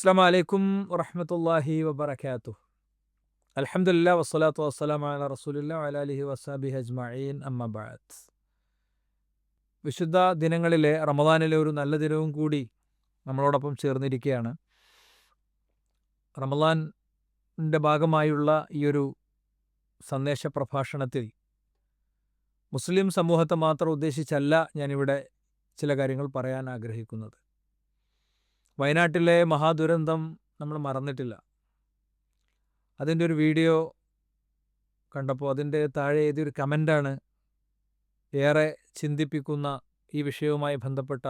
അസ്സലാമു അലൈക്കും വറഹ്മത്തുള്ളാഹി വബറകാതുഹു. അൽഹംദുലില്ലാ വസ്സലാത്തു വസ്സലാമു അലാ റസൂലില്ലാ വഅലാ ആലിഹി വസ്സഹ്ബിഹി അജ്മഈൻ അമ്മാ ബഅദ്. വിശുദ്ധ ദിനങ്ങളിലെ റമദാനിലെ ഒരു നല്ല ദിനവും കൂടി നമ്മളോടൊപ്പം ചേർന്നിരിക്കുകയാണ്. റമദാനിൻ്റെ ഭാഗമായുള്ള ഈ ഒരു സന്ദേശ പ്രഭാഷണത്തിൽ മുസ്ലിം സമൂഹത്തെ മാത്രം ഉദ്ദേശിച്ചല്ല ഞാനിവിടെ ചില കാര്യങ്ങൾ പറയാൻ ആഗ്രഹിക്കുന്നത്. വയനാട്ടിലെ മഹാദുരന്തം നമ്മൾ മറന്നിട്ടില്ല. അതിൻ്റെ ഒരു വീഡിയോ കണ്ടപ്പോൾ അതിൻ്റെ താഴെ എഴുതിയൊരു കമൻ്റാണ് ഏറെ ചിന്തിപ്പിക്കുന്ന, ഈ വിഷയവുമായി ബന്ധപ്പെട്ട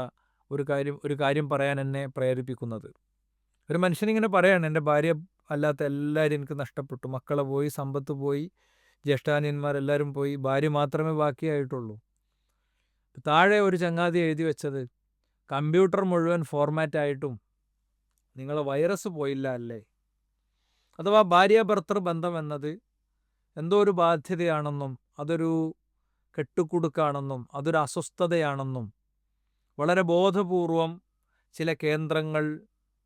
ഒരു കാര്യം പറയാൻ എന്നെ പ്രേരിപ്പിക്കുന്നത്. ഒരു മനുഷ്യനിങ്ങനെ പറയാണ്, എൻ്റെ ഭാര്യ അല്ലാത്ത എല്ലാവരും എനിക്ക് നഷ്ടപ്പെട്ടു, മക്കളെ പോയി, സമ്പത്ത് പോയി, ജ്യേഷ്ഠാനിയന്മാരെല്ലാവരും പോയി, ഭാര്യ മാത്രമേ ബാക്കിയായിട്ടുള്ളൂ. താഴെ ഒരു ചങ്ങാതി എഴുതി വെച്ചത്, കമ്പ്യൂട്ടർ മുഴുവൻ ഫോർമാറ്റായിട്ടും നിങ്ങളെ വൈറസ് പോയില്ല അല്ലേ? അഥവാ ഭാര്യ ഭർത്തൃ ബന്ധം എന്നത് എന്തോ ഒരു ബാധ്യതയാണെന്നും അതൊരു കെട്ടുകുടുക്കാണെന്നും അതൊരു അസ്വസ്ഥതയാണെന്നും വളരെ ബോധപൂർവം ചില കേന്ദ്രങ്ങൾ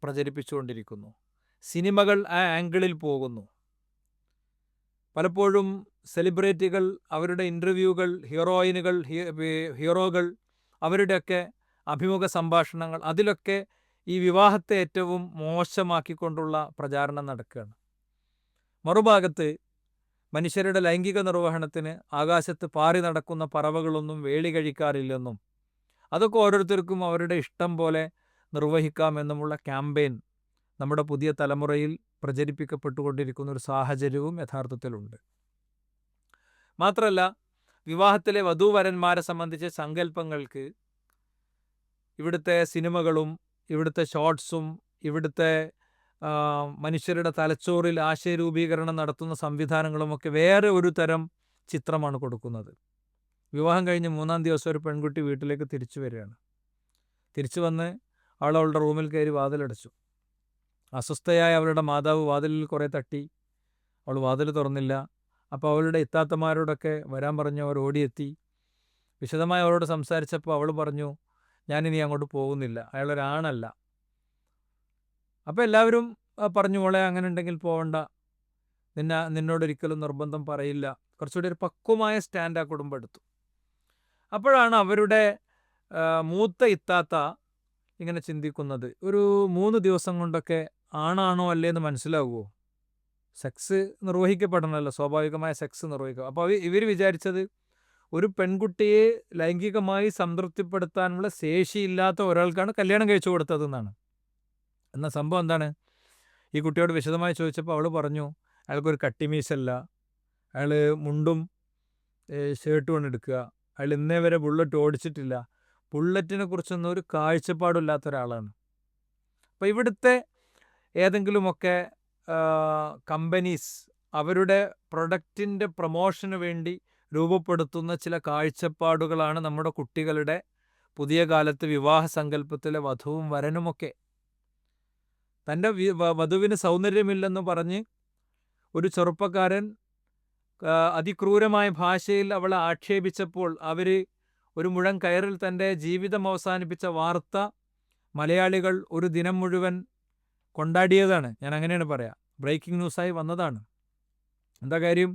പ്രചരിപ്പിച്ചുകൊണ്ടിരിക്കുന്നു. സിനിമകൾ ആ ആംഗിളിൽ പോകുന്നു. പലപ്പോഴും സെലിബ്രിറ്റികൾ, അവരുടെ ഇൻ്റർവ്യൂകൾ, ഹീറോയിനുകൾ, ഹീറോകൾ, അവരുടെയൊക്കെ അഭിമുഖ സംഭാഷണങ്ങൾ, അതിലൊക്കെ ഈ വിവാഹത്തെ ഏറ്റവും മോശമാക്കിക്കൊണ്ടുള്ള പ്രചാരണം നടക്കുകയാണ്. മറുഭാഗത്ത് മനുഷ്യരുടെ ലൈംഗിക നിർവഹണത്തിന് ആകാശത്ത് പാറി നടക്കുന്ന പറവകളൊന്നും വേളി കഴിക്കാറില്ലെന്നും അതൊക്കെ ഓരോരുത്തർക്കും അവരുടെ ഇഷ്ടം പോലെ നിർവഹിക്കാമെന്നുമുള്ള ക്യാമ്പയിൻ നമ്മുടെ പുതിയ തലമുറയിൽ പ്രചരിപ്പിക്കപ്പെട്ടുകൊണ്ടിരിക്കുന്ന ഒരു സാഹചര്യവും യഥാർത്ഥത്തിലുണ്ട്. മാത്രമല്ല, വിവാഹത്തിലെ വധൂവരന്മാരെ സംബന്ധിച്ച സങ്കല്പങ്ങൾക്ക് ഇവിടുത്തെ സിനിമകളും ഇവിടുത്തെ ഷോർട്സും ഇവിടുത്തെ മനുഷ്യരുടെ തലച്ചോറിൽ ആശയരൂപീകരണം നടത്തുന്ന സംവിധാനങ്ങളുമൊക്കെ വേറെ ഒരു തരം ചിത്രമാണ് കൊടുക്കുന്നത്. വിവാഹം കഴിഞ്ഞ് 3-ാം ദിവസം ഒരു പെൺകുട്ടി വീട്ടിലേക്ക് തിരിച്ചു വരികയാണ്. തിരിച്ചു വന്ന് അവളുടെ റൂമിൽ കയറി വാതിലടച്ചു. അസ്വസ്ഥയായ അവളുടെ മാതാവ് വാതിലിൽ കുറേ തട്ടി. അവൾ വാതിൽ തുറന്നില്ല. അപ്പോൾ അവളുടെ ഇത്താത്തമാരോടൊക്കെ വരാൻ പറഞ്ഞു. അവർ ഓടിയെത്തി. വിശദമായി അവളോട് സംസാരിച്ചപ്പോൾ അവൾ പറഞ്ഞു, ഞാനിനി അങ്ങോട്ട് പോകുന്നില്ല, അയാളൊരാണല്ല. അപ്പോൾ എല്ലാവരും പറഞ്ഞു, മോളെ അങ്ങനെ ഉണ്ടെങ്കിൽ പോവണ്ട, നിന്നോടൊരിക്കലും നിർബന്ധം പറയില്ല. കുറച്ചുകൂടി ഒരു പക്വമായ സ്റ്റാൻഡ് ആ കുടുംബം എടുത്തു. അപ്പോഴാണ് അവരുടെ മൂത്ത ഇത്താത്ത ഇങ്ങനെ ചിന്തിക്കുന്നത്, ഒരു 3 ദിവസം കൊണ്ടൊക്കെ ആണാണോ അല്ലേ എന്ന് മനസ്സിലാവുമോ? സെക്സ് നിർവഹിക്കപ്പെടണമല്ലോ, സ്വാഭാവികമായ സെക്സ് നിർവഹിക്കുക. അപ്പോൾ ഇവർ വിചാരിച്ചത് ഒരു പെൺകുട്ടിയെ ലൈംഗികമായി സംതൃപ്തിപ്പെടുത്താനുള്ള ശേഷിയില്ലാത്ത ഒരാൾക്കാണ് കല്യാണം കഴിച്ചു കൊടുത്തതെന്നാണ്. എന്നാൽ സംഭവം എന്താണ്? ഈ കുട്ടിയോട് വിശദമായി ചോദിച്ചപ്പോൾ അവൾ പറഞ്ഞു, അയാൾക്കൊരു കട്ടിമീശല്ല, അയാൾ മുണ്ടും ഷർട്ടുമാണ് എടുക്കുക, അയാൾ ഇന്നേ വരെ ബുള്ളറ്റ് ഓടിച്ചിട്ടില്ല, ബുള്ളറ്റിനെ കുറിച്ചൊന്നും ഒരു കാഴ്ചപ്പാടും ഇല്ലാത്ത ഒരാളാണ്. അപ്പോൾ ഇവിടുത്തെ ഏതെങ്കിലുമൊക്കെ കമ്പനീസ് അവരുടെ പ്രൊഡക്റ്റിൻ്റെ പ്രൊമോഷന് വേണ്ടി രൂപപ്പെടുത്തുന്ന ചില കാഴ്ചപ്പാടുകളാണ് നമ്മുടെ കുട്ടികളുടെ പുതിയ കാലത്ത് വിവാഹ സങ്കല്പത്തിലെ വധുവും വരനുമൊക്കെ. തൻ്റെ വധുവിന് സൗന്ദര്യമില്ലെന്ന് പറഞ്ഞ് ഒരു ചെറുപ്പക്കാരൻ അതിക്രൂരമായ ഭാഷയിൽ അവളെ ആക്ഷേപിച്ചപ്പോൾ അവർ ഒരു മുഴം കയറിൽ തൻ്റെ ജീവിതം അവസാനിപ്പിച്ച വാർത്ത മലയാളികൾ ഒരു ദിനം മുഴുവൻ കൊണ്ടാടിയതാണ്. ഞാൻ അങ്ങനെയാണ് പറയാം, ബ്രേക്കിംഗ് ന്യൂസായി വന്നതാണ്. എന്താ കാര്യം?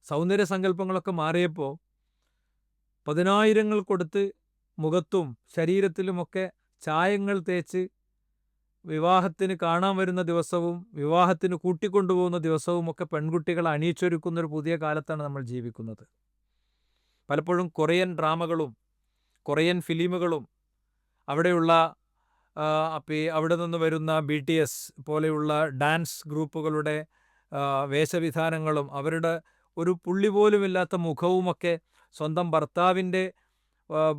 സൗന്ദര്യ സങ്കല്പങ്ങളൊക്കെ മാറിയപ്പോൾ 10,000 കൊടുത്ത് മുഖത്തും ശരീരത്തിലുമൊക്കെ ചായങ്ങൾ തേച്ച് വിവാഹത്തിന് കാണാൻ വരുന്ന ദിവസവും വിവാഹത്തിന് കൂട്ടിക്കൊണ്ടുപോകുന്ന ദിവസവും ഒക്കെ പെൺകുട്ടികൾ അണിയിച്ചൊരുക്കുന്നൊരു പുതിയ കാലത്താണ് നമ്മൾ ജീവിക്കുന്നത്. പലപ്പോഴും കൊറിയൻ ഡ്രാമകളും കൊറിയൻ ഫിലിമുകളും അവിടെയുള്ള അവിടെ നിന്ന് വരുന്ന BTS പോലെയുള്ള ഡാൻസ് ഗ്രൂപ്പുകളുടെ വേഷവിധാനങ്ങളും അവരുടെ ഒരു പുള്ളി പോലുമില്ലാത്ത മുഖവുമൊക്കെ സ്വന്തം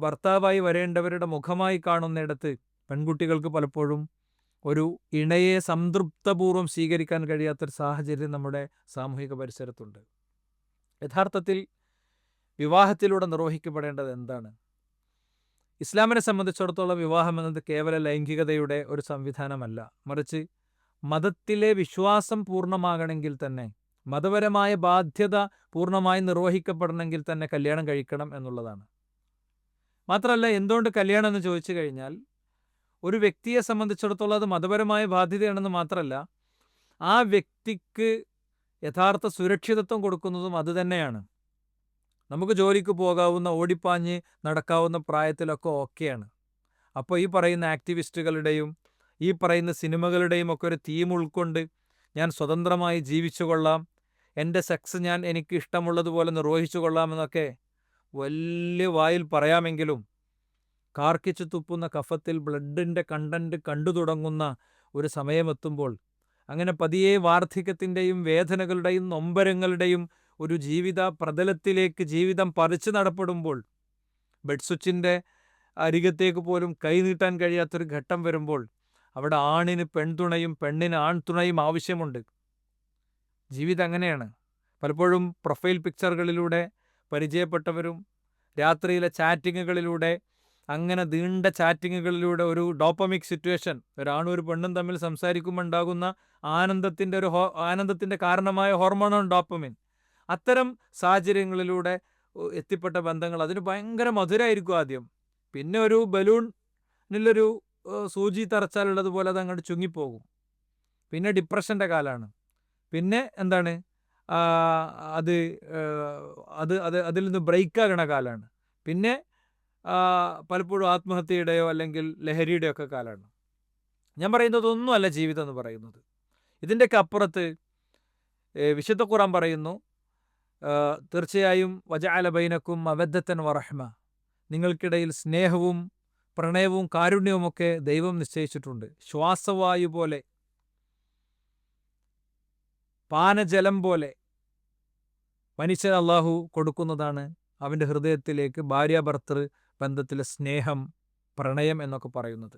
ഭർത്താവായി വരേണ്ടവരുടെ മുഖമായി കാണുന്നിടത്ത് പെൺകുട്ടികൾക്ക് പലപ്പോഴും ഒരു ഇണയെ സംതൃപ്തപൂർവ്വം സ്വീകരിക്കാൻ കഴിയാത്തൊരു സാഹചര്യം നമ്മുടെ സാമൂഹിക പരിസരത്തുണ്ട്. യഥാർത്ഥത്തിൽ വിവാഹത്തിലൂടെ നിർവഹിക്കപ്പെടേണ്ടത് എന്താണ്? ഇസ്ലാമിനെ സംബന്ധിച്ചിടത്തോളം വിവാഹം എന്നത് കേവല ലൈംഗികതയുടെ ഒരു സംവിധാനമല്ല, മറിച്ച് മതത്തിലെ വിശ്വാസം പൂർണ്ണമാകണമെങ്കിൽ തന്നെ, മതപരമായ ബാധ്യത പൂർണ്ണമായി നിർവഹിക്കപ്പെടണമെങ്കിൽ തന്നെ കല്യാണം കഴിക്കണം എന്നുള്ളതാണ്. മാത്രമല്ല, എന്തുകൊണ്ട് കല്യാണം എന്ന് ചോദിച്ചു കഴിഞ്ഞാൽ, ഒരു വ്യക്തിയെ സംബന്ധിച്ചിടത്തോളം അത് മതപരമായ ബാധ്യതയാണെന്ന് മാത്രമല്ല, ആ വ്യക്തിക്ക് യഥാർത്ഥ സുരക്ഷിതത്വം കൊടുക്കുന്നതും അത് തന്നെയാണ്. നമുക്ക് ജോലിക്ക് പോകാവുന്ന, ഓടിപ്പാഞ്ഞ് നടക്കാവുന്ന പ്രായത്തിലൊക്കെ ഓക്കെയാണ്. അപ്പോൾ ഈ പറയുന്ന ആക്ടിവിസ്റ്റുകളുടെയും ഈ പറയുന്ന സിനിമകളുടെയും ഒക്കെ ഒരു തീം ഉൾക്കൊണ്ട് ഞാൻ സ്വതന്ത്രമായി ജീവിച്ചു കൊള്ളാം, എൻ്റെ സെക്സ് ഞാൻ എനിക്ക് ഇഷ്ടമുള്ളതുപോലെ നിർവഹിച്ചു കൊള്ളാമെന്നൊക്കെ വലിയ വായിൽ പറയാമെങ്കിലും കാർക്കിച്ചു തുപ്പുന്ന കഫത്തിൽ ബ്ലഡിൻ്റെ കണ്ടന്റ് കണ്ടു തുടങ്ങുന്ന ഒരു സമയമെത്തുമ്പോൾ, അങ്ങനെ പതിയെ വാർദ്ധക്യത്തിൻ്റെയും വേദനകളുടെയും നൊമ്പരങ്ങളുടെയും ഒരു ജീവിത പ്രതലത്തിലേക്ക് ജീവിതം പറിച്ചു നടപ്പെടുമ്പോൾ, ബെഡ് സ്വിച്ചിൻ്റെ അരികത്തേക്ക് പോലും കൈ നീട്ടാൻ കഴിയാത്തൊരു ഘട്ടം വരുമ്പോൾ, അവിടെ ആണിന് പെൺതുണയും പെണ്ണിന് ആൺതുണയും ആവശ്യമുണ്ട്. ജീവിതം അങ്ങനെയാണ്. പലപ്പോഴും പ്രൊഫൈൽ പിക്ചറുകളിലൂടെ പരിചയപ്പെട്ടവരും രാത്രിയിലെ ചാറ്റിങ്ങുകളിലൂടെ, അങ്ങനെ നീണ്ട ചാറ്റിങ്ങുകളിലൂടെ ഒരു ഡോപ്പമിക് സിറ്റുവേഷൻ, ഒരാണും ഒരു പെണ്ണും തമ്മിൽ സംസാരിക്കുമ്പോൾ ഉണ്ടാകുന്ന ആനന്ദത്തിൻ്റെ കാരണമായ ഹോർമോണാണ് ഡോപ്പമിൻ. അത്തരം സാഹചര്യങ്ങളിലൂടെ എത്തിപ്പെട്ട ബന്ധങ്ങൾ അതിന് ഭയങ്കര മധുരമായിരിക്കും ആദ്യം. പിന്നെ ഒരു ബലൂണിലൊരു സൂചി തറച്ചാലുള്ളതുപോലെ അത് അങ്ങോട്ട് ചുങ്ങിപ്പോകും. പിന്നെ ഡിപ്രഷൻ്റെ കാലമാണ്. പിന്നെ എന്താണ്, അത് അത് അത് അതിൽ നിന്ന് ബ്രേക്കാകണ കാലമാണ്. പിന്നെ പലപ്പോഴും ആത്മഹത്യയുടെയോ അല്ലെങ്കിൽ ലഹരിയുടെയോ ഒക്കെ കാലമാണ്. ഞാൻ പറയുന്നതൊന്നുമല്ല ജീവിതം എന്ന് പറയുന്നത്. ഇതിൻ്റെയൊക്കെ അപ്പുറത്ത് വിശുദ്ധ ഖുർആൻ പറയുന്നു, തീർച്ചയായും വജഅല ബൈനക്കും മവദ്ദത്തൻ വറഹ്മ, നിങ്ങൾക്കിടയിൽ സ്നേഹവും പ്രണയവും കാരുണ്യവുമൊക്കെ ദൈവം നിശ്ചയിച്ചിട്ടുണ്ട്. ശ്വാസവായു പോലെ, പാനജലം പോലെ മനുഷ്യൻ അള്ളാഹു കൊടുക്കുന്നതാണ് അവൻ്റെ ഹൃദയത്തിലേക്ക് ഭാര്യാഭർത്തൃ ബന്ധത്തിലെ സ്നേഹം, പ്രണയം എന്നൊക്കെ പറയുന്നത്.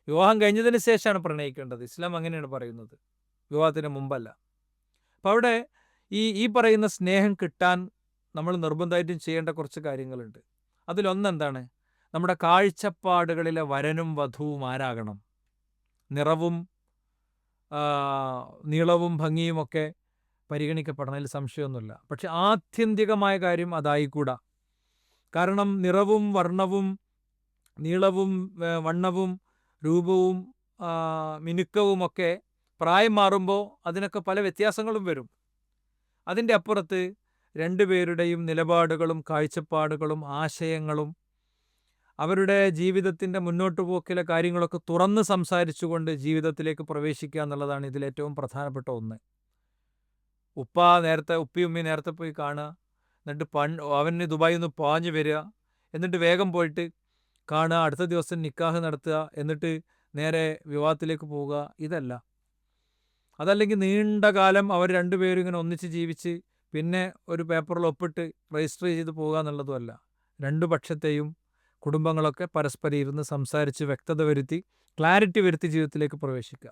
വിവാഹം കഴിഞ്ഞതിന് ശേഷമാണ് പ്രണയിക്കേണ്ടത്. ഇസ്ലാം അങ്ങനെയാണ് പറയുന്നത്, വിവാഹത്തിന് മുമ്പല്ല. അപ്പോൾ അവിടെ ഈ പറയുന്ന സ്നേഹം കിട്ടാൻ നമ്മൾ നിർബന്ധമായിട്ടും ചെയ്യേണ്ട കുറച്ച് കാര്യങ്ങളുണ്ട്. അതിലൊന്നെന്താണ്, നമ്മുടെ കാഴ്ചപ്പാടുകളിലെ വരനും വധുവും ആരാകണം. നിറവും നീളവും ഭംഗിയുമൊക്കെ പരിഗണിക്കപ്പെടണം, അതിൽ സംശയമൊന്നുമില്ല. പക്ഷെ ആത്യന്തികമായ കാര്യം അതായിക്കൂടാ. കാരണം നിറവും വർണ്ണവും നീളവും വണ്ണവും രൂപവും മിനുക്കവുമൊക്കെ പ്രായം മാറുമ്പോൾ അതിനൊക്കെ പല വ്യത്യാസങ്ങളും വരും. അതിൻ്റെ അപ്പുറത്ത് രണ്ടുപേരുടെയും നിലപാടുകളും കാഴ്ചപ്പാടുകളും ആശയങ്ങളും അവരുടെ ജീവിതത്തിൻ്റെ മുന്നോട്ട് പോക്കിലെ കാര്യങ്ങളൊക്കെ തുറന്ന് സംസാരിച്ചുകൊണ്ട് ജീവിതത്തിലേക്ക് പ്രവേശിക്കുക എന്നുള്ളതാണ് ഇതിലേറ്റവും പ്രധാനപ്പെട്ട ഒന്ന്. ഉപ്പയും ഉമ്മയും നേരത്തെ പോയി കാണുക, എന്നിട്ട് അവന് ദുബായിൽ നിന്ന് പാഞ്ഞു വരിക, എന്നിട്ട് വേഗം പോയിട്ട് കാണുക, അടുത്ത ദിവസം നിക്കാഹ് നടത്തുക, എന്നിട്ട് നേരെ വിവാഹത്തിലേക്ക് പോവുക, ഇതല്ല. അതല്ലെങ്കിൽ നീണ്ട കാലം അവർ രണ്ടുപേരും ഇങ്ങനെ ഒന്നിച്ച് ജീവിച്ച് പിന്നെ ഒരു പേപ്പറിൽ ഒപ്പിട്ട് രജിസ്റ്റർ ചെയ്ത് പോകുക എന്നുള്ളതുമല്ല. രണ്ടു പക്ഷത്തെയും കുടുംബങ്ങളൊക്കെ പരസ്പരം ഇരുന്ന് സംസാരിച്ച് വ്യക്തത വരുത്തി, ക്ലാരിറ്റി വരുത്തി ജീവിതത്തിലേക്ക് പ്രവേശിക്കുക.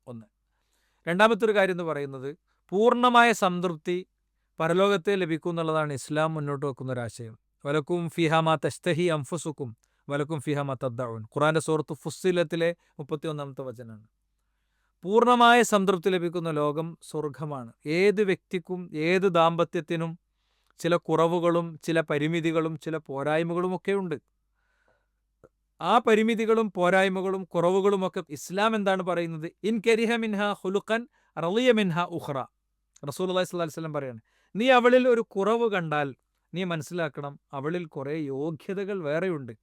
ഒന്ന്. രണ്ടാമത്തെ ഒരു കാര്യം എന്ന് പറയുന്നത്, പൂർണ്ണമായ സംതൃപ്തി പരലോകത്തെ ലഭിക്കും എന്നുള്ളതാണ് ഇസ്ലാം മുന്നോട്ട് വെക്കുന്ന ഒരാശയം. വലക്കും ഫിഹാമാ തസ്തഹി അംഫുസുക്കും വലക്കും ഫിഹാമാ തദ്ദഊൻ. ഖുർആന്റെ സൂറത്ത് ഫുസ്സിലത്തിലെ 31-ാമത്തെ വചനമാണ്. പൂർണ്ണമായ സംതൃപ്തി ലഭിക്കുന്ന ലോകം സ്വർഗമാണ്. ഏത് വ്യക്തിക്കും ഏത് ദാമ്പത്യത്തിനും ചില കുറവുകളും ചില പരിമിതികളും ചില പോരായ്മകളുമൊക്കെ ഉണ്ട്. ആ പരിമിതികളും പോരായ്മകളും കുറവുകളുമൊക്കെ ഇസ്ലാം എന്താണ് പറയുന്നത്? ഇൻ കരിഹ മിൻഹ ഖുലുഖൻ റളിയ മിൻഹ ഉഖ്റ. റസൂലുള്ളാഹി സ്വല്ലല്ലാഹി അലൈഹി വസല്ലം പറയാണ്, നീ അവളിൽ ഒരു കുറവ് കണ്ടാൽ നീ മനസ്സിലാക്കണം, അവളിൽ കുറേ യോഗ്യതകൾ വേറെയുണ്ട്.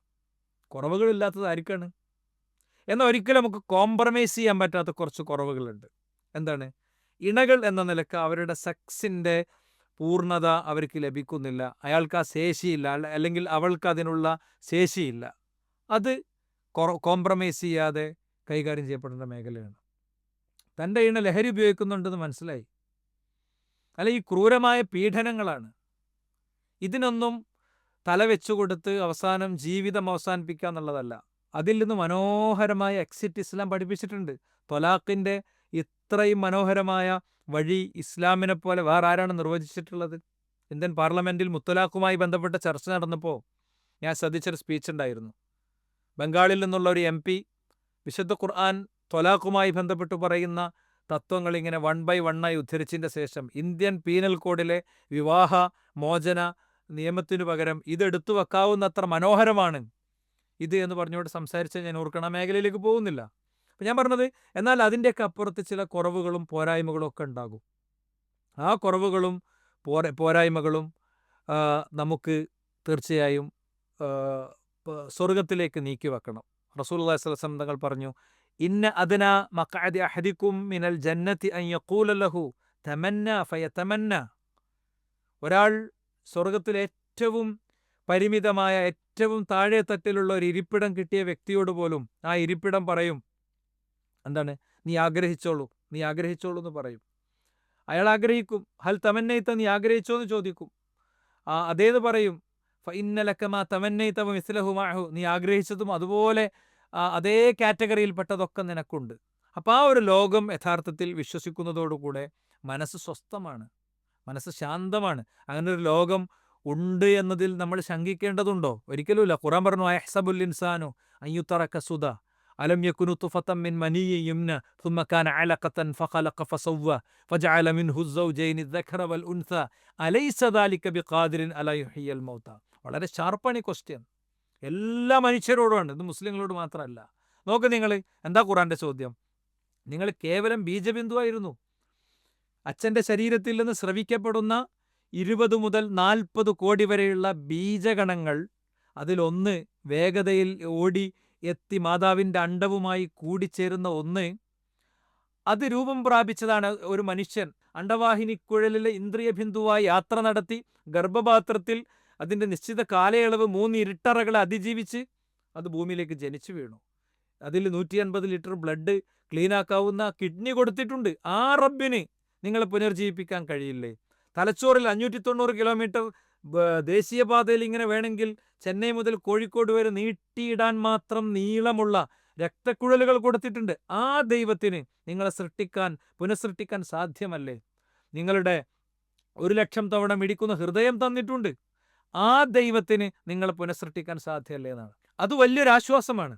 കുറവുകളില്ലാത്തത് ആർക്കാണ്? എന്നാൽ ഒരിക്കലും നമുക്ക് കോംപ്രമൈസ് ചെയ്യാൻ പറ്റാത്ത കുറച്ച് കുറവുകളുണ്ട്. എന്താണ്? ഇണകൾ എന്ന നിലക്ക് അവരുടെ സെക്സിൻ്റെ പൂർണ്ണത അവർക്ക് ലഭിക്കുന്നില്ല, അയാൾക്ക് ആ ശേഷിയില്ല, അല്ലെങ്കിൽ അവൾക്ക് അതിനുള്ള ശേഷിയില്ല. അത് കോംപ്രമൈസ് ചെയ്യാതെ കൈകാര്യം ചെയ്യപ്പെടേണ്ട മേഖലയാണ്. തൻ്റെ ഇണ ലഹരി ഉപയോഗിക്കുന്നുണ്ടെന്ന് മനസ്സിലായി, അല്ല, ഈ ക്രൂരമായ പീഡനങ്ങളാണ്. ഇതിനൊന്നും തല വെച്ചുകൊടുത്ത് അവസാനം ജീവിതം അവസാനിപ്പിക്കുക എന്നുള്ളതല്ല. അതിൽ നിന്ന് മനോഹരമായ എക്സിറ്റ് ഇസ്ലാം പഠിപ്പിച്ചിട്ടുണ്ട്. ത്വലാഖിൻ്റെ ഇത്രയും മനോഹരമായ വഴി ഇസ്ലാമിനെ പോലെ വേറെ ആരാണ് നിർവചിച്ചിട്ടുള്ളത്? ഇന്ത്യൻ പാർലമെൻറ്റിൽ മുത്തലാഖുമായി ബന്ധപ്പെട്ട ചർച്ച നടന്നപ്പോൾ ഞാൻ ശ്രദ്ധിച്ചൊരു സ്പീച്ച് ഉണ്ടായിരുന്നു. ബംഗാളിൽ നിന്നുള്ള ഒരു MP വിശുദ്ധ ഖുർആൻ ത്വലാഖുമായി ബന്ധപ്പെട്ട് പറയുന്ന തത്വങ്ങൾ ഇങ്ങനെ 1 by 1 ഉദ്ധരിച്ചതിൻ്റെ ശേഷം ഇന്ത്യൻ പീനൽ കോഡിലെ വിവാഹ മോചന നിയമത്തിനു പകരം ഇതെടുത്തു വെക്കാവുന്നത്ര മനോഹരമാണ് ഇത് എന്ന് പറഞ്ഞുകൊണ്ട് സംസാരിച്ച് ഞാൻ ഓർക്കണം. ആ മേഖലയിലേക്ക് പോകുന്നില്ല. അപ്പം ഞാൻ പറഞ്ഞത്, എന്നാൽ അതിൻ്റെയൊക്കെ അപ്പുറത്ത് ചില കുറവുകളും പോരായ്മകളും ഒക്കെ ഉണ്ടാകും. ആ കുറവുകളും പോരായ്മകളും നമുക്ക് തീർച്ചയായും സ്വർഗത്തിലേക്ക് നീക്കി വെക്കണം. റസൂലുള്ളാഹി സ്വല്ലല്ലാഹു അലൈഹി വസല്ലം തങ്ങൾ പറഞ്ഞു, ഇന്ന അദ്ന മഖഅദി അഹദിക്കും മിനൽ ജന്നത്തി അൻ യഖൂല ലഹു തമന്ന ഫയതമന്ന. ഒരാൾ സ്വർഗത്തിൽ ഏറ്റവും പരിമിതമായ ഏറ്റവും താഴെ തട്ടിലുള്ള ഒരു ഇരിപ്പിടം കിട്ടിയ വ്യക്തിയോട് പോലും ആ ഇരിപ്പിടം പറയും, എന്താണ്, നീ ആഗ്രഹിച്ചോളൂ, നീ ആഗ്രഹിച്ചോളൂ എന്ന് പറയും. അയാൾ ആഗ്രഹിക്കും. ഹൽ തമന്നൈത്ത, നീ ആഗ്രഹിച്ചോ എന്ന് ചോദിക്കും. അതേത് പറയും, ഫഇന്നലക്കമാ തമന്നൈത മിസ്ലഹു മഅഹു, നീ ആഗ്രഹിച്ചതും അതുപോലെ അതേ കാറ്റഗറിയിൽപ്പെട്ടതൊക്കെ നിനക്കുണ്ട്. അപ്പോൾ ആ ഒരു ലോകം യഥാർത്ഥത്തിൽ വിശ്വസിക്കുന്നതോടുകൂടെ മനസ്സ് സ്വസ്ഥമാണ്, മനസ്സ് ശാന്തമാണ്. അങ്ങനെ ഒരു ലോകം ഉണ്ട് എന്നതിൽ നമ്മൾ ശങ്കിക്കേണ്ടതുണ്ടോ? ഒരിക്കലുമില്ല. ഖുർആൻ പറഞ്ഞു, അയഹ്സബുൽ ഇൻസാനു അയ്യുതറക സുദ അലം യകുനു തുഫതൻ മിൻ മനിയ്യിൻ യുംന ثم كان علقة فخلق فسوى فجعل منه الزوجين الذكر والأنثى أليس ذلك بقادر على يحيي الموتى. വളരെ ഷാർപ്പാണ് ഈ ക്വസ്റ്റ്യൻ. എല്ലാ മനുഷ്യരോടുമാണ്, ഇത് മുസ്ലിങ്ങളോട് മാത്രമല്ല. നോക്ക് നിങ്ങൾ, എന്താ ഖുർആന്റെ ചോദ്യം? നിങ്ങൾ കേവലം ബീജബിന്ദുവായിരുന്നു. അച്ഛൻ്റെ ശരീരത്തിൽ നിന്ന് സ്രവിക്കപ്പെടുന്ന 20 മുതൽ 40 കോടി വരെയുള്ള ബീജഗണങ്ങൾ, അതിലൊന്ന് വേഗതയിൽ ഓടി എത്തി മാതാവിൻ്റെ അണ്ഡവുമായി കൂടിച്ചേരുന്ന ഒന്ന്, അത് രൂപം പ്രാപിച്ചതാണ് ഒരു മനുഷ്യൻ. അണ്ഡവാഹിനിക്കുഴലിലെ ഇന്ദ്രിയ ബിന്ദുവായി യാത്ര നടത്തി ഗർഭപാത്രത്തിൽ അതിൻ്റെ നിശ്ചിത കാലയളവ് 3 ഇരുട്ടറകളെ അതിജീവിച്ച് അത് ഭൂമിയിലേക്ക് ജനിച്ചു വീണു. അതിൽ 150 ലിറ്റർ ബ്ലഡ് ക്ലീനാക്കാവുന്ന കിഡ്നി കൊടുത്തിട്ടുണ്ട്. ആ റബ്ബിന് നിങ്ങളെ പുനർജീവിപ്പിക്കാൻ കഴിയില്ലേ? തലച്ചോറിൽ 590 കിലോമീറ്റർ ദേശീയപാതയിൽ ഇങ്ങനെ വേണമെങ്കിൽ ചെന്നൈ മുതൽ കോഴിക്കോട് വരെ നീട്ടിയിടാൻ മാത്രം നീളമുള്ള രക്തക്കുഴലുകൾ കൊടുത്തിട്ടുണ്ട്. ആ ദൈവത്തിന് നിങ്ങളെ പുനഃസൃഷ്ടിക്കാൻ സാധ്യമല്ലേ? നിങ്ങളുടെ 1,00,000 തവണ മിടിക്കുന്ന ഹൃദയം തന്നിട്ടുണ്ട്. ആ ദൈവത്തിന് നിങ്ങളെ പുനഃസൃഷ്ടിക്കാൻ സാധ്യമല്ലേ എന്നാണ്. അത് വലിയൊരു ആശ്വാസമാണ്.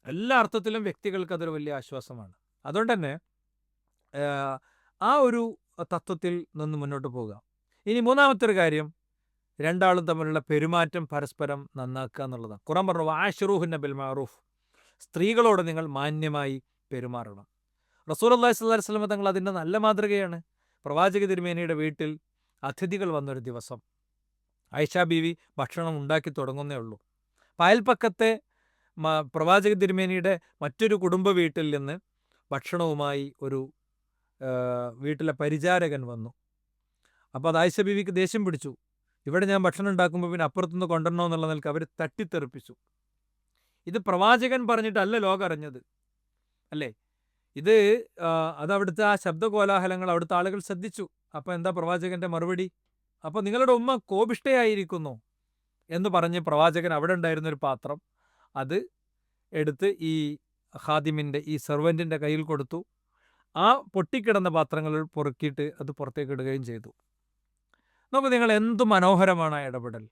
എല്ലാ അർത്ഥത്തിലും വ്യക്തികൾക്ക് അതൊരു വലിയ ആശ്വാസമാണ്. അതുകൊണ്ട് തന്നെ ആ ഒരു തത്വത്തിൽ നിന്ന് മുന്നോട്ട് പോകുക. ഇനി മൂന്നാമത്തെ ഒരു കാര്യം, രണ്ടാളും തമ്മിലുള്ള പെരുമാറ്റം പരസ്പരം നന്നാക്കുക എന്നുള്ളതാണ്. ഖുർആൻ പറഞ്ഞു, വഅശ്റൂഹുന്ന ബിൽ മഅറൂഫ്, സ്ത്രീകളോട് നിങ്ങൾ മാന്യമായി പെരുമാറണം. റസൂലുള്ളാഹി സ്വല്ലല്ലാഹു അലൈഹി വസല്ലം തങ്ങൾ അതിൻ്റെ നല്ല മാതൃകയാണ്. പ്രവാചക തിരുമേനിയുടെ വീട്ടിൽ അതിഥികൾ വന്നൊരു ദിവസം ആയിഷ ബീവി ഭക്ഷണം ഉണ്ടാക്കി തുടങ്ങുന്നേ ഉള്ളൂ. അയൽപ്പക്കത്തെ പ്രവാചക തിരുമേനിയുടെ മറ്റൊരു കുടുംബ വീട്ടിൽ നിന്ന് ഭക്ഷണവുമായി ഒരു വീട്ടിലെ പരിചാരകൻ വന്നു. അപ്പോൾ അത് ആയിഷ ബീവിക്ക് ദേഷ്യം പിടിച്ചു. ഇവിടെ ഞാൻ ഭക്ഷണം ഉണ്ടാക്കുമ്പോൾ പിന്നെ അപ്പുറത്തുനിന്ന് കൊണ്ടുവരണോ എന്നുള്ള നിലക്ക് അവർ തട്ടിത്തെറിപ്പിച്ചു. ഇത് പ്രവാചകൻ പറഞ്ഞിട്ടല്ല ലോകം അറിഞ്ഞത്, അല്ലേ? ഇത് അതവിടുത്തെ ആ ശബ്ദകോലാഹലങ്ങൾ അവിടുത്തെ ആളുകൾ ശ്രദ്ധിച്ചു. അപ്പോൾ എന്താ പ്രവാചകൻ്റെ മറുപടി? അപ്പോൾ നിങ്ങളുടെ ഉമ്മ കോപിഷ്ഠയായിരിക്കുന്നു എന്ന് പറഞ്ഞ് പ്രവാചകൻ അവിടെ ഉണ്ടായിരുന്നൊരു പാത്രം അത് എടുത്ത് ഈ ഖാദിമിൻ്റെ, ഈ സെർവൻറ്റിൻ്റെ കയ്യിൽ കൊടുത്തു. ആ പൊട്ടിക്കിടന്ന പാത്രങ്ങൾ പൊറുക്കിയിട്ട് അത് പുറത്തേക്ക് ഇടുകയും ചെയ്തു. നോക്കൂ നിങ്ങൾ, എന്ത് മനോഹരമാണ് ആ ഇടപെടൽ.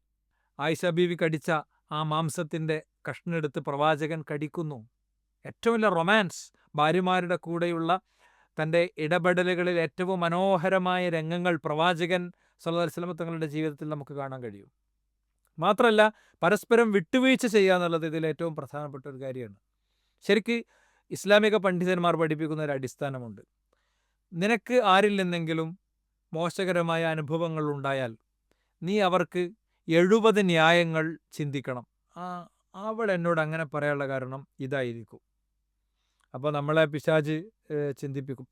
ആയിഷ ബീവി കടിച്ച ആ മാംസത്തിൻ്റെ കഷ്ണെടുത്ത് പ്രവാചകൻ കടിക്കുന്നു. ഏറ്റവും വലിയ റൊമാൻസ്, ഭാര്യമാരുടെ കൂടെയുള്ള തൻ്റെ ഇടപെടലുകളിൽ ഏറ്റവും മനോഹരമായ രംഗങ്ങൾ പ്രവാചകൻ സല്ലല്ലാഹു അലൈഹി വസല്ലം തങ്ങളുടെ ജീവിതത്തിൽ നമുക്ക് കാണാൻ കഴിയും. മാത്രമല്ല, പരസ്പരം വിട്ടുവീഴ്ച ചെയ്യുക എന്നുള്ളത് ഇതിൽ ഏറ്റവും പ്രധാനപ്പെട്ട ഒരു കാര്യമാണ്. ശരിക്ക് ഇസ്ലാമിക പണ്ഡിതന്മാർ പഠിപ്പിക്കുന്ന ഒരു അടിസ്ഥാനമുണ്ട്. നിനക്ക് ആരിൽ നിന്നെങ്കിലും മോശകരമായ അനുഭവങ്ങൾ ഉണ്ടായാൽ നീ അവർക്ക് 70 ന്യായങ്ങൾ ചിന്തിക്കണം. അവൾ എന്നോട് അങ്ങനെ പറയാനുള്ള കാരണം ഇതായിരിക്കും. അപ്പോൾ നമ്മളെ പിശാച് ചിന്തിപ്പിക്കും,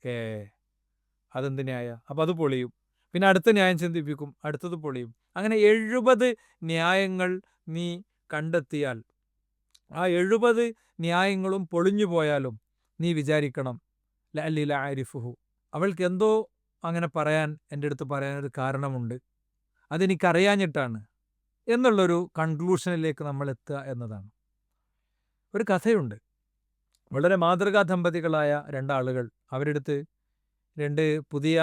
അതെന്ത് ന്യായ, അപ്പോൾ അത് പൊളിയും. പിന്നെ അടുത്ത ന്യായം ചിന്തിപ്പിക്കും, അടുത്തത് പൊളിയും. അങ്ങനെ 70 ന്യായങ്ങൾ നീ കണ്ടെത്തിയാൽ ആ 70 ന്യായങ്ങളും പൊളിഞ്ഞു പോയാലും നീ വിചാരിക്കണം, ലഅല്ലി ലഅരിഫുഹു, അവൾക്ക് എന്തോ അങ്ങനെ പറയാൻ എൻ്റെ അടുത്ത് പറയാനൊരു കാരണമുണ്ട്, അതെനിക്കറിയാഞ്ഞിട്ടാണ് എന്നുള്ളൊരു കൺക്ലൂഷനിലേക്ക് നമ്മൾ എത്തുക എന്നതാണ്. ഒരു കഥയുണ്ട്. വളരെ മാതൃകാ ദമ്പതികളായ 2 ആളുകൾ, അവരെടുത്ത് 2 പുതിയ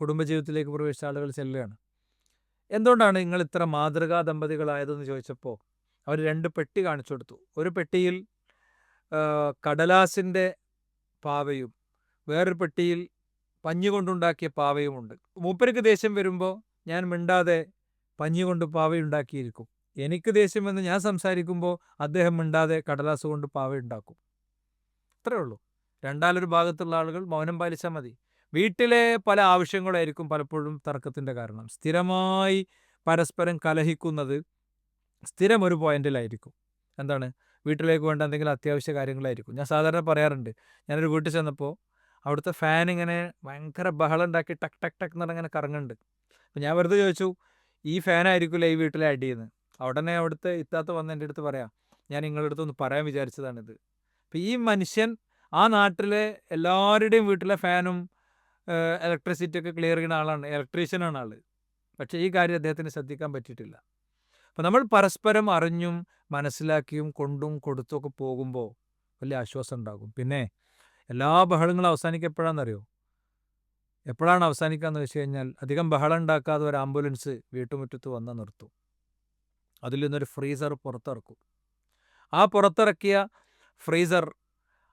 കുടുംബജീവിതത്തിലേക്ക് പ്രവേശിച്ച ആളുകൾ ചെല്ലുകയാണ്. എന്തുകൊണ്ടാണ് നിങ്ങൾ ഇത്ര മാതൃകാ ദമ്പതികളായതെന്ന് ചോദിച്ചപ്പോൾ അവർ 2 പെട്ടി കാണിച്ചു കൊടുത്തു. ഒരു പെട്ടിയിൽ കടലാസിൻ്റെ പാവയും വേറൊരു പെട്ടിയിൽ പഞ്ഞി കൊണ്ടുണ്ടാക്കിയ പാവയുമുണ്ട്. മൂപ്പർക്ക് ദേഷ്യം വരുമ്പോൾ ഞാൻ മിണ്ടാതെ പഞ്ഞി കൊണ്ട് പാവയുണ്ടാക്കിയിരിക്കും. എനിക്ക് ദേഷ്യം വന്ന് ഞാൻ സംസാരിക്കുമ്പോൾ അദ്ദേഹം മിണ്ടാതെ കടലാസ് കൊണ്ട് പാവ ഉണ്ടാക്കും. അത്രേ ഉള്ളൂ. രണ്ടാലൊരു ഭാഗത്തുള്ള ആളുകൾ മൗനം പാലിച്ചാൽ മതി. വീട്ടിലെ പല ആവശ്യങ്ങളായിരിക്കും പലപ്പോഴും തർക്കത്തിൻ്റെ കാരണം. സ്ഥിരമായി പരസ്പരം കലഹിക്കുന്നത് സ്ഥിരം ഒരു പോയിന്റിലായിരിക്കും. എന്താണ്? വീട്ടിലേക്ക് വേണ്ട എന്തെങ്കിലും അത്യാവശ്യ കാര്യങ്ങളായിരിക്കും. ഞാൻ സാധാരണ പറയാറുണ്ട്, ഞാനൊരു വീട്ടിൽ ചെന്നപ്പോൾ അവിടുത്തെ ഫാൻ ഇങ്ങനെ ഭയങ്കര ബഹളം ഉണ്ടാക്കി ടക്ക് ടക്ക് ടക്ക് എന്ന് പറഞ്ഞിങ്ങനെ കറങ്ങുന്നുണ്ട്. അപ്പോൾ ഞാൻ വെറുതെ ചോദിച്ചു, ഈ ഫാനായിരിക്കില്ല ഈ വീട്ടിലെ അടിയെന്ന്. ഉടനെ അവിടുത്തെ ഇത്താത്ത വന്ന് എൻ്റെ അടുത്ത് പറയാം, ഞാൻ നിങ്ങളുടെ അടുത്ത് ഒന്ന് പറയാൻ വിചാരിച്ചതാണിത്. അപ്പോൾ ഈ മനുഷ്യൻ ആ നാട്ടിലെ എല്ലാവരുടെയും വീട്ടിലെ ഫാനും ഇലക്ട്രിസിറ്റി ഒക്കെ ക്ലിയർ ചെയ്യുന്ന ആളാണ്, ഇലക്ട്രീഷ്യനാണ് ആൾ. പക്ഷേ ഈ കാര്യം അദ്ദേഹത്തിന് ശ്രദ്ധിക്കാൻ പറ്റിയിട്ടില്ല. അപ്പോൾ നമ്മൾ പരസ്പരം അറിഞ്ഞും മനസ്സിലാക്കിയും കൊണ്ടും കൊടുത്തുമൊക്കെ പോകുമ്പോൾ വലിയ ആശ്വാസം ഉണ്ടാകും. പിന്നെ എല്ലാ ബഹളങ്ങളും അവസാനിക്കപ്പോഴാണെന്നറിയോ? എപ്പോഴാണ് അവസാനിക്കുക എന്ന് വെച്ച് കഴിഞ്ഞാൽ, അധികം ബഹളം ഉണ്ടാക്കാതെ ഒരു ആംബുലൻസ് വീട്ടുമുറ്റത്ത് വന്ന് നിർത്തും. അതിൽ നിന്നൊരു ഫ്രീസർ പുറത്തിറക്കും. ആ പുറത്തിറക്കിയ ഫ്രീസർ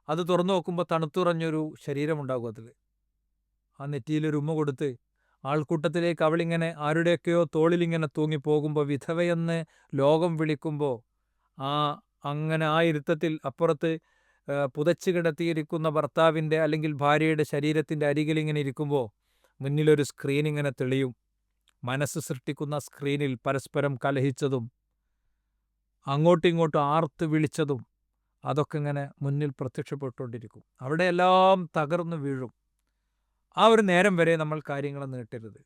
അത് തുറന്നു നോക്കുമ്പോൾ തണുത്തുറഞ്ഞൊരു ശരീരമുണ്ടാകും അതിൽ. ആ നെറ്റിയിലൊരു ഉമ്മ കൊടുത്ത് ആൾക്കൂട്ടത്തിലേക്ക് അവളിങ്ങനെ ആരുടെയൊക്കെയോ തോളിലിങ്ങനെ തൂങ്ങിപ്പോകുമ്പോൾ വിധവയെന്ന് ലോകം വിളിക്കുമ്പോൾ അങ്ങനെ ആ ഇരുത്തത്തിൽ അപ്പുറത്ത് പുതച്ച് കിടത്തിയിരിക്കുന്ന ഭർത്താവിൻ്റെ അല്ലെങ്കിൽ ഭാര്യയുടെ ശരീരത്തിൻ്റെ അരികിലിങ്ങനെ ഇരിക്കുമ്പോൾ മുന്നിലൊരു സ്ക്രീൻ ഇങ്ങനെ തെളിയും. മനസ്സ് സൃഷ്ടിക്കുന്ന സ്ക്രീനിൽ പരസ്പരം കലഹിച്ചതും അങ്ങോട്ടും ഇങ്ങോട്ടും ആർത്ത് വിളിച്ചതും അതൊക്കെ ഇങ്ങനെ മുന്നിൽ പ്രത്യക്ഷപ്പെട്ടുകൊണ്ടിരിക്കും. അവിടെയെല്ലാം തകർന്നു വീഴും. ആ ഒരു നേരം വരെ നമ്മൾ കാര്യങ്ങൾ നീട്ടരുത്.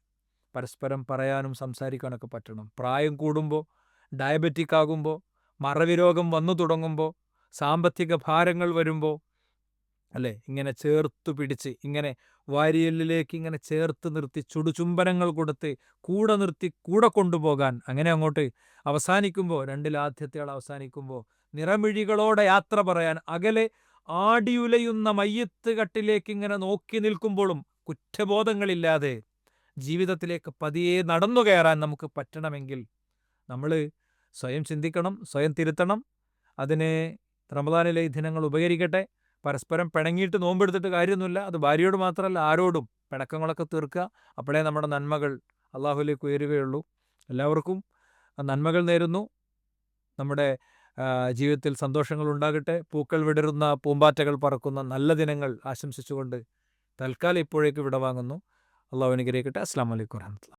പരസ്പരം പറയാനും സംസാരിക്കാനൊക്കെ പറ്റണം. പ്രായം കൂടുമ്പോൾ, ഡയബറ്റിക് ആകുമ്പോൾ, മറവി രോഗം വന്നു തുടങ്ങുമ്പോൾ, സാമ്പത്തിക ഭാരങ്ങൾ വരുമ്പോൾ, അല്ലേ, ഇങ്ങനെ ചേർത്ത് പിടിച്ച് ഇങ്ങനെ വാരിയലിലേക്ക് ഇങ്ങനെ ചേർത്ത് നിർത്തി ചുടുചുംബനങ്ങൾ കൊടുത്ത് കൂടെ നിർത്തി കൂടെ കൊണ്ടുപോകാൻ, അങ്ങനെ അങ്ങോട്ട് അവസാനിക്കുമ്പോൾ, രണ്ടിലാദ്യത്തെ ആൾ അവസാനിക്കുമ്പോൾ നിറമിഴികളോടെ യാത്ര പറയാൻ അകലെ ആടിയുലയുന്ന മയ്യത്ത് കട്ടിലേക്ക് ഇങ്ങനെ നോക്കി നിൽക്കുമ്പോഴും കുറ്റബോധങ്ങളില്ലാതെ ജീവിതത്തിലേക്ക് പതിയെ നടന്നു കയറാൻ നമുക്ക് പറ്റണമെങ്കിൽ നമ്മൾ സ്വയം ചിന്തിക്കണം, സ്വയം തിരുത്തണം. അതിന് റമദാനിലെ ഈ ദിനങ്ങൾ ഉപകരിക്കട്ടെ. പരസ്പരം പിണങ്ങിയിട്ട് നോമ്പെടുത്തിട്ട് കാര്യമൊന്നുമില്ല. അത് ഭാര്യയോട് മാത്രമല്ല, ആരോടും പിണക്കങ്ങളൊക്കെ തീർക്കുക. അപ്പോഴേ നമ്മുടെ നന്മകൾ അള്ളാഹുലേക്ക് ഉയരുകയുള്ളൂ. എല്ലാവർക്കും നന്മകൾ നേരുന്നു. നമ്മുടെ ജീവിതത്തിൽ സന്തോഷങ്ങൾ ഉണ്ടാകട്ടെ. പൂക്കൾ വിടരുന്ന, പൂമ്പാറ്റകൾ പറക്കുന്ന നല്ല ദിനങ്ങൾ ആശംസിച്ചുകൊണ്ട് തൽക്കാലം ഇപ്പോഴേക്ക് വിടവാങ്ങുന്നു. അള്ളാഹു അനുഗ്രഹിക്കട്ടെ. അസ്സലാമു അലൈക്കും വറഹ്മത്തുള്ളാഹി.